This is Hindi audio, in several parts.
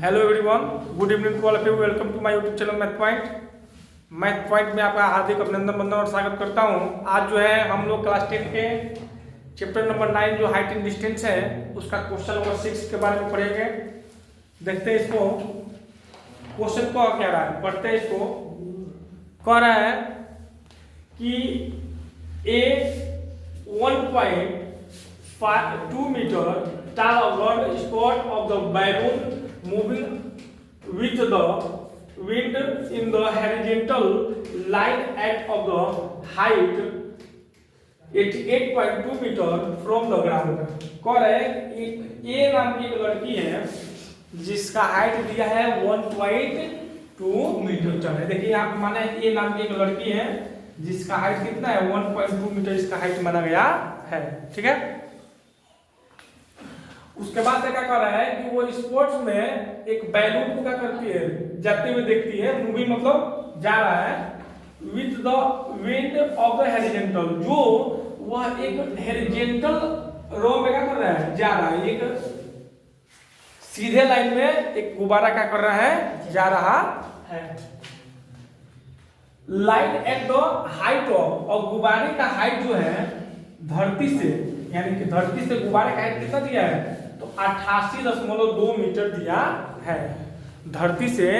Hello everyone, good evening to all of you. Welcome to my YouTube channel math point. Math point में आपका हार्दिक अभिनंदन वंदन और स्वागत करता हूं। आज जो है हम लोग क्लास 10 के चैप्टर नंबर 9 जो हाइट एंड डिस्टेंस है उसका क्वेश्चन नंबर 6 के बारे में पढ़ेंगे। देखते हैं इसको क्वेश्चन को क्या रहा है, पढ़ते हैं इसको। कह रहा है कि ए 1.2 metre tall spot of the balloon moving with the wind in the horizontal line at of the height 88.2 metre from the ground। कह रहे ए नाम की एक लड़की है जिसका हाइट दिया है 1.2 मीटर है। देखिए यहाँ पे माना ए नाम की एक लड़की है जिसका हाइट कितना है 1.2 मीटर इसका हाइट माना गया है। ठीक है, उसके बाद क्या कर रहा है कि वो स्पोर्ट्स में एक बैलून को क्या करती है, जाते हुए देखती है। मूविंग मतलब जा रहा है with the wind of the horizontal, जो वह एक हॉरिजॉन्टल रो में क्या कर रहा है, जा रहा है। एक सीधे लाइन में एक गुब्बारा क्या कर रहा है, जा रहा है। Line at the height of, और गुब्बारे का हाइट जो है धरती से, यानी कि धरती से गुब्बारे का हाइट कितना दिया है, तो 88.2 मीटर दिया है। धरती से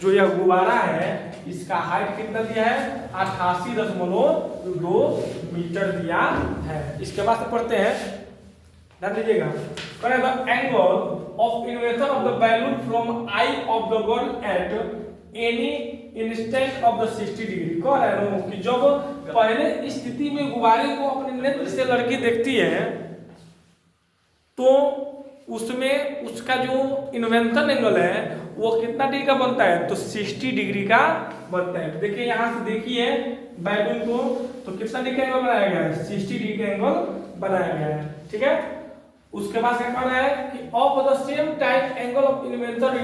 जो यह गुब्बारा है इसका हाइट कितना दिया है, 88.2 मीटर दिया है। इसके बाद से पढ़ते हैं, ध्यान दीजिएगा। The angle of inversion of the balloon from I of the girl at any instant of the 60 degree. कह रहा है कि जब पहले स्थिति में गुब्बारे को अपने नेत्र से लड़की देखती है तो उसमें उसका जो इन्वेंशन एंगल है वो कितना डिग्री का बनता है, तो 60 डिग्री का बनता है। देखिए यहाँ से देखिए बैलून को, तो कितना डिग्री का एंगल बनाया गया है, 60 डिग्री का एंगल बनाया गया है। ठीक है, उसके बाद क्या कह रहा है कि of the same time angle of invention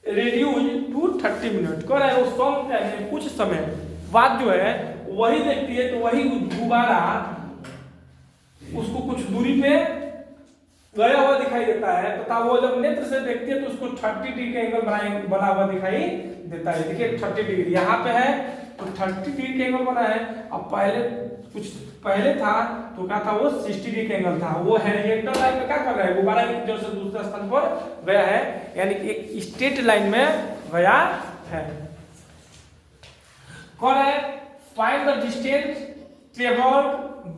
reduce to 30 minute. कह रहा है उस कुछ समय बाद जो है वही देखती है तो वही गुब्बारा उसको कुछ दूरी पे गया हुआ दिखाई देता है, तथा वो जब नेत्र से देखती है तो उसको 30 डिग्री का एंगल बना हुआ दिखाई देता है। देखिए 30 डिग्री यहाँ पे है तो 30 डिग्री का एंगल बना है। अब कुछ पहले था तो क्या था, वो 60 डिग्री का एंगल था। वो हॉरिजॉन्टल लाइन में क्या कर रहा है, गुब्बारा एक जगह से दूसरे स्थान पर गया है, यानी कि एक स्ट्रेट लाइन में गया है। कौन है, find the distance travelled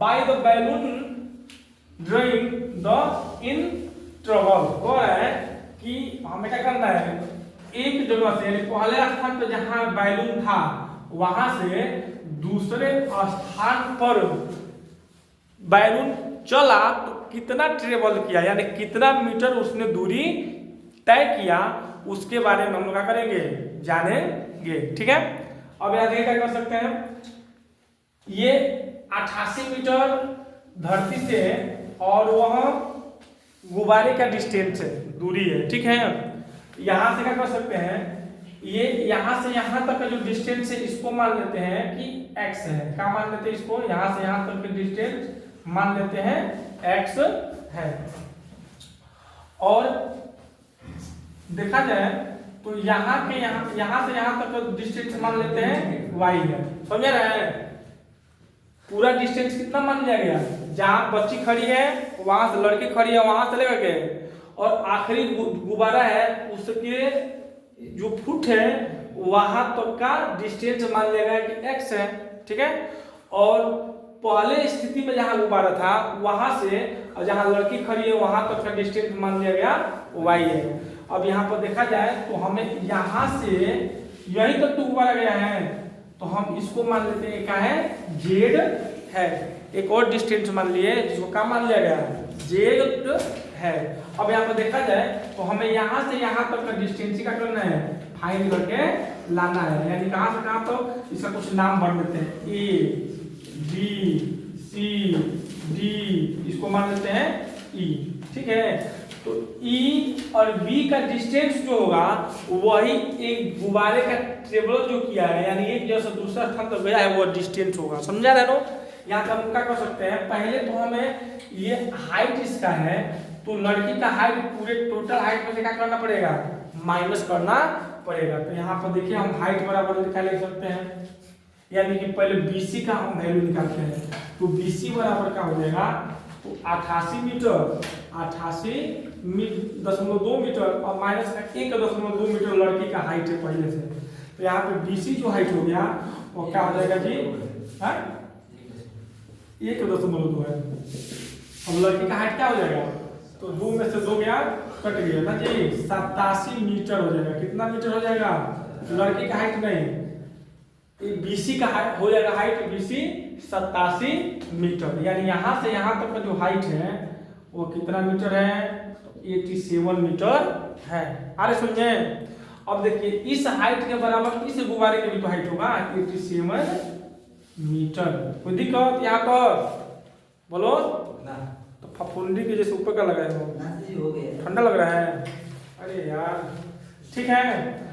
by the balloon during the interval. कह रहा है कि हमें क्या करना है, एक जगह से यानी पहले स्थान पर जहां बैलून था वहां से दूसरे स्थान पर बैलून चला तो कितना ट्रेवल किया, यानी कितना मीटर उसने दूरी तय किया, उसके बारे में हम लोग क्या करेंगे, जानेंगे। ठीक है, अब यहाँ देखिए क्या कर सकते हैं, ये 88 मीटर धरती से और वह गुब्बारे का डिस्टेंस है, दूरी है। ठीक है, यहां से क्या कर सकते हैं, ये यहां से यहां तक का जो डिस्टेंस है इसको मान लेते हैं कि x है। क्या मान लेते हैं इसको, यहां से यहां तक का डिस्टेंस मान लेते हैं x है। और देखा जाए तो यहां से यहां तक का डिस्टेंस मान लेते हैं y है। समझ रहे हैं, पूरा डिस्टेंस कितना मान लिया गया, जहां बच्ची खड़ी है वहां से लड़की खड़ी है वहां से लेकर के और आखिरी गुब्बारा है उसके जो फुट है वहां तक का डिस्टेंस मान लिया गया कि x है। ठीक है, और पहले स्थिति में जहां गुब्बारा था वहां से और जहां लड़की खड़ी है वहां तक का डिस्टेंस मान लिया गया y है। अब यहाँ पर देखा जाए तो हमें यहाँ से यहीं तक तो गुब्बारा गया है तो हम इसको मान लेते हैं क्या है, z है। एक और डिस्टेंस मान लिए जिसको क्या मान लिया गया, z है। अब यहाँ पर देखा जाए तो हमें यहाँ से यहाँ तक का डिस्टेंस का करना है, फाइंड करके लाना है। यानी कहाँ से कहाँ तक, इसका कुछ नाम भर देते हैं, A B C D, इसको मान लेते हैं E। ठीक है, तो E और B का डिस्टेंस जो होगा वही एक गुब्बारे का ट्रेवल जो किया है, यानी एक जगह से दूसरा स्थान तक गया है वो डिस्टेंस होगा। समझा रहे हो, यहाँ पे हम क्या कर सकते हैं, पहले तो हमें ये हाइट इसका है, तो लड़की का हाइट पूरे टोटल हाइट में से क्या करना पड़ेगा, माइनस करना पड़ेगा। तो यहाँ पर देखिए हम हाइट बराबर निकाल सकते हैं, यानी कि पहले BC का हम वैल्यू निकालते हैं। तो BC बराबर क्या हो जाएगा, तो 88 मीटर, 88.2 मीटर और माइनस का 1.2 मीटर लड़की का हाइट है पहले से। तो यहाँ पे BC जो हाइट हो गया वो क्या हो जाएगा जी, 1.2 है। अब लड़की का हाइट क्या हो जाएगा, तो 2 में से 2 गया कट गया ना जी, 87 मीटर हो जाएगा। कितना मीटर हो जाएगा, लड़की का हाइट नहीं, BC का हो जाएगा हाइट, BC 87 मीटर। यानी यहाँ से यहाँ तक का जो हाइट है वो कितना मीटर है, 87 मीटर है। अरे सुनिए, अब देखिए इस हाइट के बराबर इस गुब्बारे की भी तो हाइट होगा 87 मीटर। कोई दिक्कत यहाँ पर बोलो ना, तो फफुंदी के जैसे ऊपर का लगा है, ठंडा लग रहा है, अरे यार ठीक है।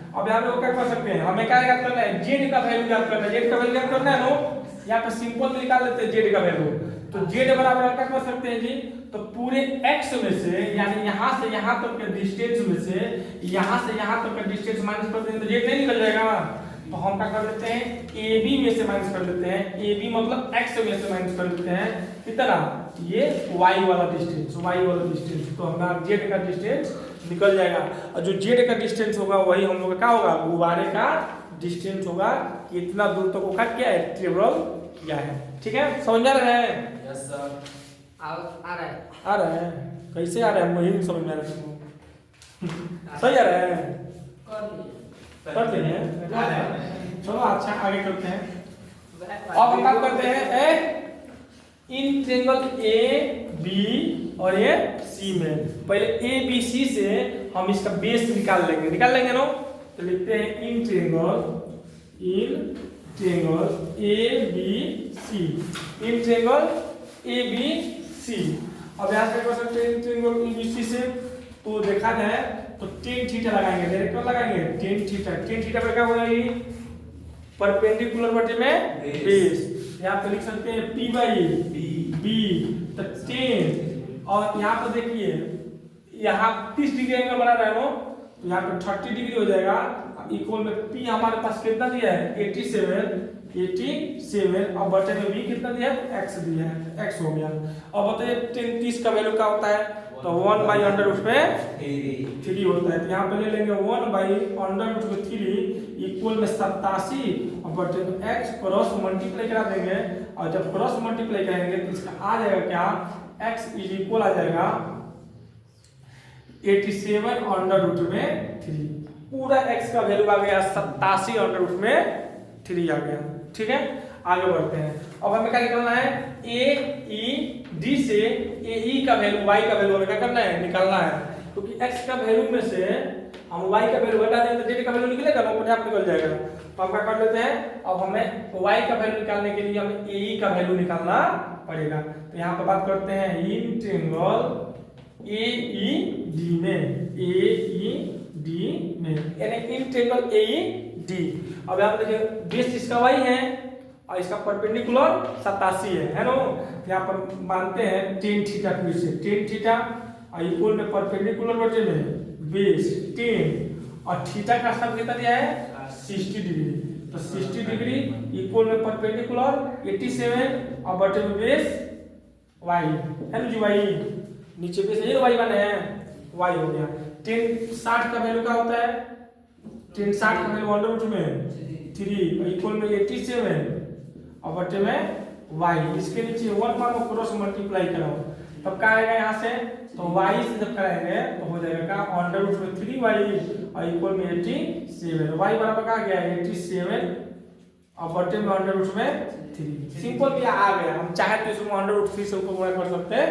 अब यहाँ पे वो क्या कर सकते हैं, हमें क्या याद करना है, जेड का वैल्यू याद करना है, जेड का वैल्यू याद करना है नो, यहाँ पे सिंपल निकाल लेते हैं जेड का वैल्यू। तो जेड बराबर क्या कर सकते हैं जी, तो पूरे x में से, यानी यहाँ से यहाँ तक के डिस्टेंस में से यहाँ से यहाँ तक का डिस्टेंस माइनस कर देंगे तो जेड नहीं निकल जाएगा। तो हम क्या कर लेते हैं, AB में से माइनस कर लेते हैं, AB मतलब x में से माइनस कर लेते हैं, कितना, ये y वाला डिस्टेंस, तो हमारा जेड का डिस्टेंस निकल जाएगा। और जो जेड का डिस्टेंस होगा वही हम लोग का क्या होगा, गुब्बारे का डिस्टेंस होगा, कितना दूर तक वो क्या है, ट्रेवल किया है। ठीक है, समझ में आ रहा है? यस सर, आ रहा है, कैसे आ रहा है, मुझे नहीं समझ में आ रहा है। सही आ रहा है, करते हैं, चलो अच्छा आगे करते हैं। अब हम क्या करते हैं, इन ट्रायंगल AB और ये C में, पहले ABC से हम इसका बेस निकाल लेंगे नो। तो लिखते हैं in triangle ABC, in triangle ABC। अब यहाँ से कर सकते हैं इन ट्रायंगल ABC से, तो देखा जाए तो tan थीटा लगाएंगे, डायरेक्ट लगाएंगे tan थीटा पर क्या हो जाएगी, परपेंडिकुलर बटे में बेस। यहाँ पे लिख सकते हैं P/B, तो tan, और यहाँ पर देखिए यहाँ 30 डिग्री एंगल बना रहा है नो, तो यहाँ पे 30 डिग्री हो जाएगा। इक्वल में P हमारे पास कितना दिया है, 87, और बटे में B कितना दिया है, x दिया है, x हो गया। अब बताइए tan 30 का वैल्यू क्या होता है, तो 1/√3 होता है। तो यहाँ पे ले लेंगे 1/√3 इक्वल में 87 और बटे में x, क्रॉस मल्टीप्लाई करा देंगे, और जब क्रॉस मल्टीप्लाई करेंगे तो इसका आ जाएगा क्या, x इक्वल आ जाएगा 87/√3। पूरा x का वैल्यू आ गया 87/√3 आ गया। ठीक है, आगे बढ़ते हैं। अब हमें क्या निकालना है, AED से AE का वैल्यू, y का वैल्यू हमें क्या करना है, निकालना है। क्योंकि x का वैल्यू में से हम y का वैल्यू हटा देंगे तो z का वैल्यू निकलेगा ना, अपने आप निकल जाएगा। तो हम क्या कर लेते हैं, अब हमें y का वैल्यू निकालने के लिए हमें AE का वैल्यू निकालना पड़ेगा। तो यहाँ पर बात करते हैं इन ट्रायंगल AED में, यानी इन ट्रायंगल AED। अब यहाँ पे देखिए बेस इसका y है और इसका परपेंडिकुलर 87 है नो। यहाँ पर मानते हैं tan थीटा, फिर से tan थीटा और इक्वल में परपेंडिकुलर बटे में बेस 10, और थीटा का स्थान कितना दिया है, 60 डिग्री। तो 60 डिग्री इक्वल में परपेंडिकुलर 87 और बटे में बेस y है ना जी, y नीचे बेस ये y बने हैं, y हो गया। tan 60 का वैल्यू क्या होता है, tan 60 का वैल्यू √3 इक्वल में 87 और बटे में y, इसके नीचे 1 मानो क्रॉस मल्टीप्लाई करो, तब क्या आएगा यहाँ से, तो y से जब कराएंगे तो हो जाएगा √3y और इक्वल में 87, y बराबर क्या आ गया 87 और बटे में √3। सिंपल भी आ गया, हम चाहे तो इसको √3 से ऊपर गुणा कर सकते हैं,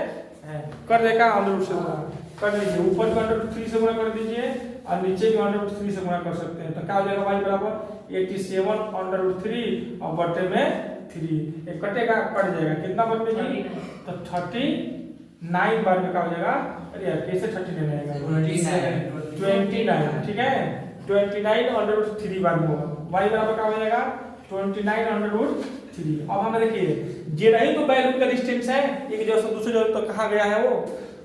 कर देगा √3 से गुणा कर लीजिए, ऊपर भी √3 से गुणा कर दीजिए और नीचे भी √3 से गुणा कर सकते हैं। तो क्या हो जाएगा y बराबर 87/√3 और बटे में 3, एक कटेगा कट जाएगा, कितना बन जी, तो 39 बार में क्या हो जाएगा, अरे यार कैसे 39 आएगा, 29, ठीक है 29/√3 बार में होगा। y बराबर क्या हो जाएगा 29√3। अब हमें देखिए जेड ही तो वैल्यू का डिस्टेंस है, एक जगह से दूसरी जगह तक कहाँ गया है वो,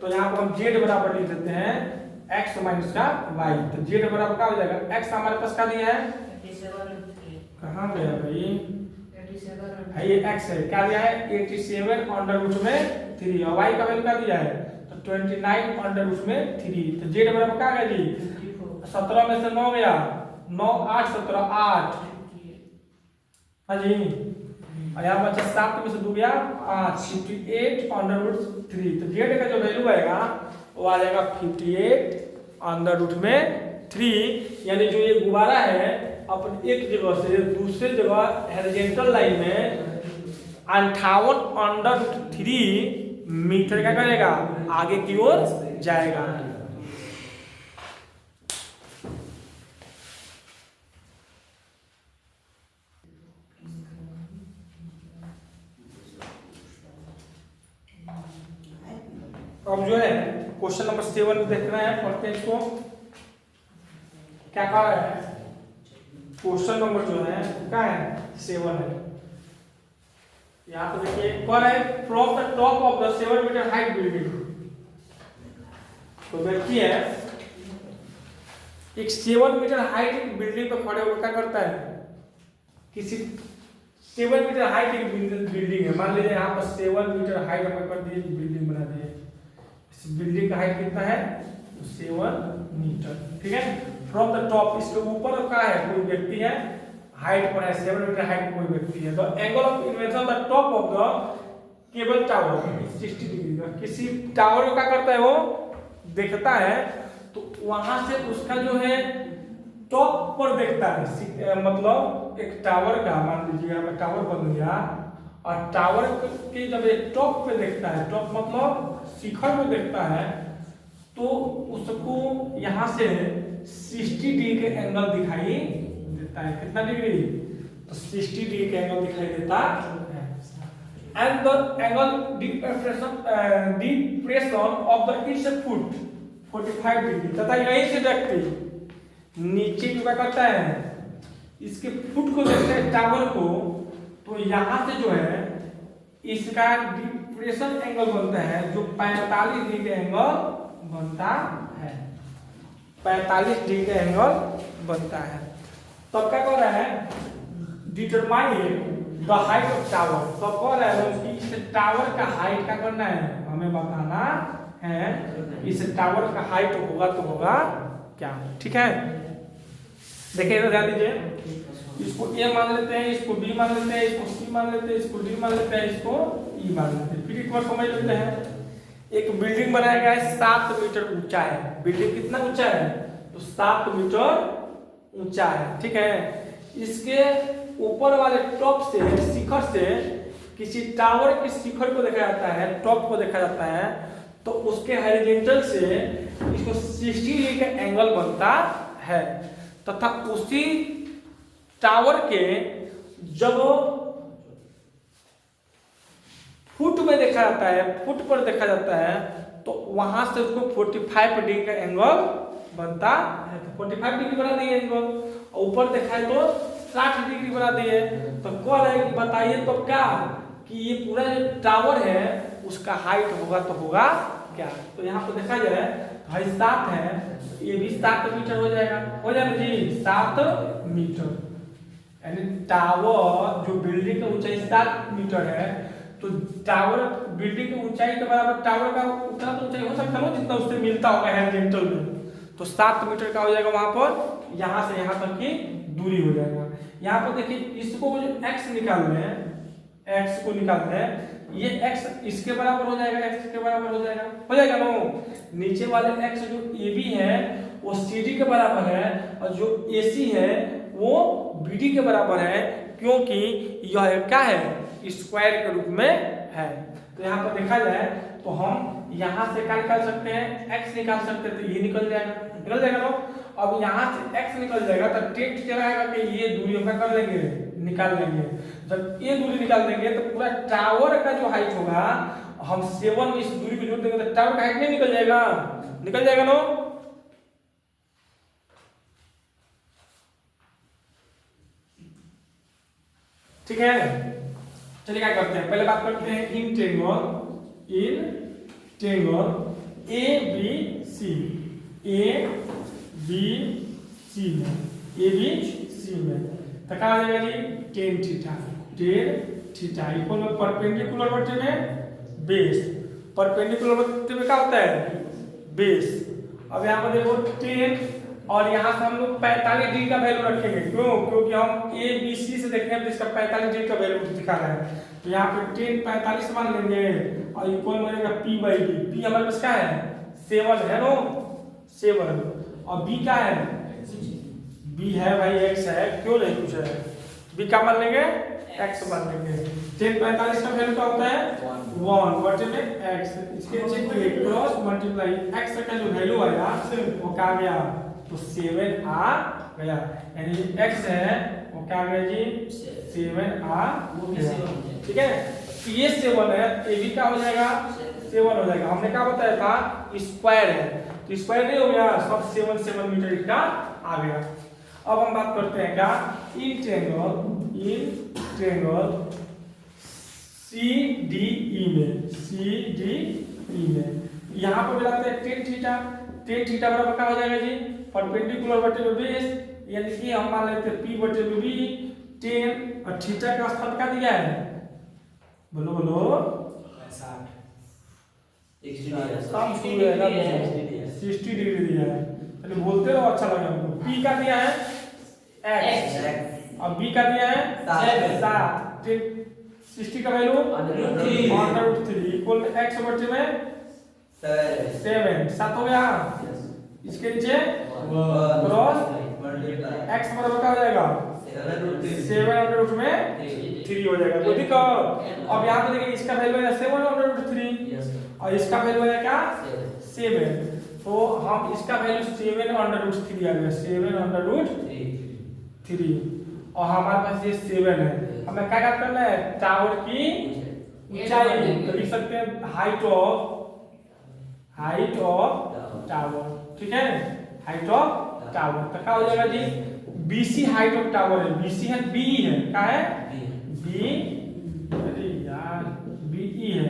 तो यहाँ पर हम जेड बराबर लिख देते हैं x माइनस का y। तो जेड बराबर क्या हो जाएगा, x हमारे पास क्या दिया है, कहाँ गया भाई, है ये x है, क्या दिया है 87√3, और y का वैल्यू क्या दिया है, तो 29√3। तो जेड बराबर क्या गया जी, 17 में से 9 गया, 9 8 17 8, हाँ जी, और यहाँ बचा 7 में से 2 गया 8, 58√3। तो जेड का जो वैल्यू आएगा वो आ जाएगा 58√3, यानी जो ये गुब्बारा है अपन एक जगह से दूसरे जगह हॉरिजॉन्टल लाइन में 58√3 मीटर का करेगा, आगे की ओर जाएगा। अब जो है क्वेश्चन नंबर 7 देख रहे हैं, पढ़ते हैं इसको, क्या कह रहा है, क्वेश्चन नंबर जो है क्या है 7 है। यहाँ पे देखिए कह रहा है from the top of the 7 metre height building. तो देखिए एक 7 मीटर हाइट की बिल्डिंग पे खड़े होकर क्या करता है, किसी 7 मीटर हाइट की बिल्डिंग है, मान लीजिए यहाँ पर 7 मीटर हाइट में कर दिए, बिल्डिंग बना दिए, इस बिल्डिंग का हाइट कितना है, 7 मीटर, ठीक है। फ्रॉम द टॉप, इसके ऊपर का है कोई व्यक्ति है, हाइट पर है 7 मीटर हाइट कोई व्यक्ति है, तो angle of invention the top of the cable tower 60 degree का, किसी टावर को क्या करता है वो देखता है, तो वहां से उसका जो है टॉप पर देखता है, मतलब एक टावर का मान लीजिए यहाँ पे टावर बन गया, और टावर के जब एक टॉप पे देखता है, टॉप मतलब शिखर पे देखता है, तो उसको यहाँ से 60 डिग्री के एंगल दिखाई देता है, कितना डिग्री, तो 60 डिग्री के एंगल दिखाई देता है। And the angle depression of the it's foot 45 degree, तथा यहीं से व्यक्ति नीचे क्या करता है, इसके फुट को देखता है टावर को, तो यहाँ से जो है इसका डिप्रेशन एंगल बनता है जो 45 डिग्री का एंगल बनता है, 45 डिग्री का एंगल बनता है। तब क्या कर रहा है, determine the height of tower, तो कह रहा है कि इस टावर का हाइट क्या करना है, हमें बताना है, इस टावर का हाइट होगा तो होगा क्या, ठीक है। देखिए इधर ध्यान दीजिए, इसको ए मान लेते हैं, इसको बी मान लेते हैं, इसको सी मान लेते हैं, इसको डी मान लेते हैं, इसको ई मान लेते हैं। फिर एक बार समझ लेते हैं, एक बिल्डिंग बनाया गया है 7 मीटर ऊंचा है, बिल्डिंग कितना ऊंचा है, तो 7 मीटर ऊंचा है, ठीक है। इसके ऊपर वाले टॉप से, शिखर से किसी टावर के शिखर को देखा जाता है, टॉप को देखा जाता है, तो उसके हॉरिजॉन्टल से इसको 60 डिग्री का एंगल बनता है, तथा उसी टावर के जब फुट में देखा जाता है, फुट पर देखा जाता है, तो वहां से उसको 45 डिग्री का एंगल बनता है, तो 45 डिग्री बना दिए एंगल, और ऊपर देखा है तो 60 डिग्री बना दिए। तो कह रहे कि बताइए तो क्या कि ये पूरा जो टावर है उसका हाइट होगा तो होगा क्या। तो यहाँ पर देखा जाए भाई 7 है, ये भी 7 मीटर हो जाएगा, हो जाएगा जी 7 मीटर, यानी टावर जो बिल्डिंग का ऊंचाई 7 मीटर है, तो टावर बिल्डिंग की ऊंचाई के बराबर टावर का उतना तो ऊंचाई हो सकता है जितना उससे मिलता होगा हॉरिजॉन्टल में, तो 7 मीटर का हो जाएगा वहां पर, यहाँ से यहाँ तक की दूरी हो जाएगा। यहाँ पर देखिए इसको जो x निकाल रहे हैं, x को निकालते हैं, ये x इसके बराबर हो जाएगा, x के बराबर हो जाएगा ना, नीचे वाले x जो AB है वो CD के बराबर है, और जो AC है वो BD के बराबर है, क्योंकि यह क्या है स्क्वायर के रूप में है। तो यहाँ पर देखा जाए तो हम यहाँ से क्या निकाल सकते हैं, x निकाल सकते हैं, तो ये निकल जाएगा ना। अब यहाँ से x निकल जाएगा तो टेस्ट चलाएगा कि ये दूरी हम कर लेंगे, निकाल लेंगे। जब ये दूरी निकाल देंगे तो पूरा टावर का जो हाइट होगा, हम 7 इस दूरी को जोड़ देंगे तो टावर का हाइट नहीं निकल जाएगा ना। ठीक है, चलिए क्या करते हैं, पहले बात करते हैं in triangle A B C में तो क्या हो जाएगा जी टेन थीटा इक्वल में परपेंडिकुलर बटे में बेस, परपेंडिकुलर बटे में क्या होता है बेस। अब यहाँ पर देखो 10 और यहाँ से हम लोग 45 डिग्री का वैल्यू रखेंगे, क्यों? क्योंकि हम ए बी सी से देखेंगे तो इसका 45 डिग्री का वैल्यू दिखा रहा है, तो यहाँ पे 10 45 मान लेंगे और इक्वल बनेगा पी बाई डी। पी हमारे पास क्या है 7 है नो 7, और बी क्या है बी है भाई x है, क्यों नहीं कुछ है, बी का मान लेंगे x मान लेंगे। 10 45 का वैल्यू क्या होता है 1 बटे में x, इसके नीचे क्रॉस मल्टीप्लाई x का जो वैल्यू आया वो क्या आ गया तो 7 आ गया, यानी x है वो क्या आ गया जी 7 आ गया। ठीक है, तो ये 7 है, ये भी क्या हो जाएगा 7 हो जाएगा। हमने क्या बताया था स्क्वायर है, तो स्क्वायर नहीं हो गया, सब 7 मीटर का आ गया। अब हम बात करते हैं क्या इन ट्रायंगल CDE में यहाँ पर मिलाते हैं टेन थीटा बराबर क्या हो जाएगा जी परपेंडिकुलर बटे में बेस, यानी कि हम मान लेते हैं P बटे में B 10 और थीटा का स्थान क्या दिया है बोलो 60 डिग्री दिया है, चलिए बोलते रहो अच्छा लगे हमको। P का दिया है x और B का दिया है 7, 60 का वैल्यू √3 इक्वल x बटे में 7 हो गया। इसके नीचे क्रॉस x बराबर क्या हो जाएगा 7 में 3 हो जाएगा, कोई दिक्कत? अब यहाँ पे देखिए इसका वैल्यू है 7 और इसका वैल्यू है क्या 7, तो हम इसका वैल्यू 7 √3 आ गया 7 और हमारे पास ये 7 है, हमें क्या याद करना है टावर की ऊंचाई, तो लिख सकते हैं हाइट ऑफ टावर। ठीक है, हाइट ऑफ टावर तो क्या हो जाएगा जी BC हाइट ऑफ टावर है, BC है BE है, क्या है B, अरे यार BE है,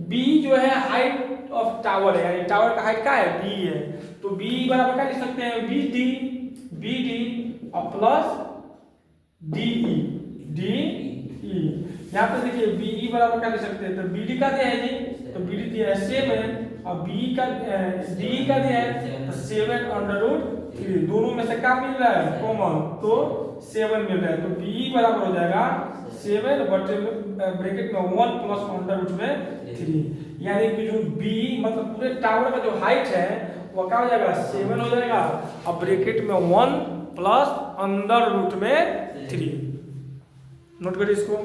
B जो है हाइट ऑफ टावर है, यानी टावर का हाइट क्या है B है, तो B बराबर क्या लिख सकते हैं BD और प्लस DE यहाँ पे देखिए BE बराबर क्या लिख सकते हैं, तो BD का दिया है जी, तो BD दिया है 7 और DE का दिया है तो 7 √3, दोनों में से क्या मिल रहा है कॉमन, तो 7 मिल रहा है, तो BE बराबर हो जाएगा 7 बटे ब्रैकेट में 1 प्लस √3, यानी कि जो BE मतलब पूरे टावर का जो हाइट है वो क्या हो जाएगा 7 हो जाएगा और ब्रैकेट में 1 प्लस √3। नोट करिए इसको।